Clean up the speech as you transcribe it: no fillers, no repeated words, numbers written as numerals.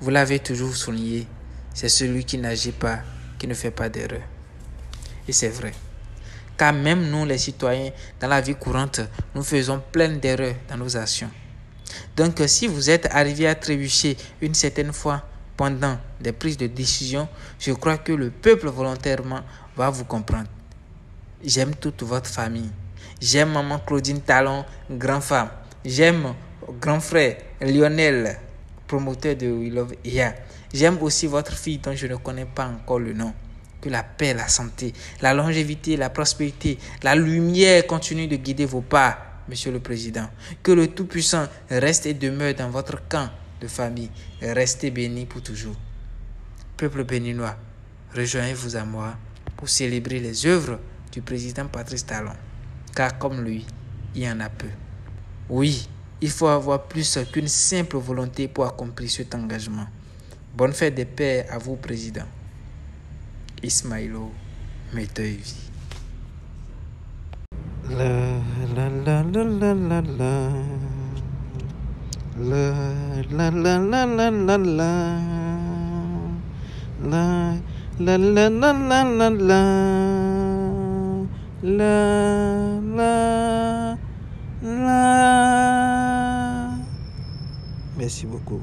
Vous l'avez toujours souligné, c'est celui qui n'agit pas, qui ne fait pas d'erreur. Et c'est vrai. Car même nous, les citoyens, dans la vie courante, nous faisons plein d'erreurs dans nos actions. Donc, si vous êtes arrivé à trébucher une certaine fois pendant des prises de décision, je crois que le peuple volontairement va vous comprendre. J'aime toute votre famille. J'aime maman Claudine Talon, grand-femme. J'aime grand frère Lionel, promoteur de We Love IA. J'aime aussi votre fille dont je ne connais pas encore le nom. Que la paix, la santé, la longévité, la prospérité, la lumière continue de guider vos pas, Monsieur le Président. Que le Tout-Puissant reste et demeure dans votre camp de famille. Restez bénis pour toujours. Peuple béninois, rejoignez-vous à moi pour célébrer les œuvres du président Patrice Talon. Car comme lui, il y en a peu. Oui, il faut avoir plus qu'une simple volonté pour accomplir cet engagement. Bonne fête des pères à vous, Président. Ismaïlo Meteuvi. La la la la la la la. La la la la la la la. La la la la la la la. La la la. Merci beaucoup.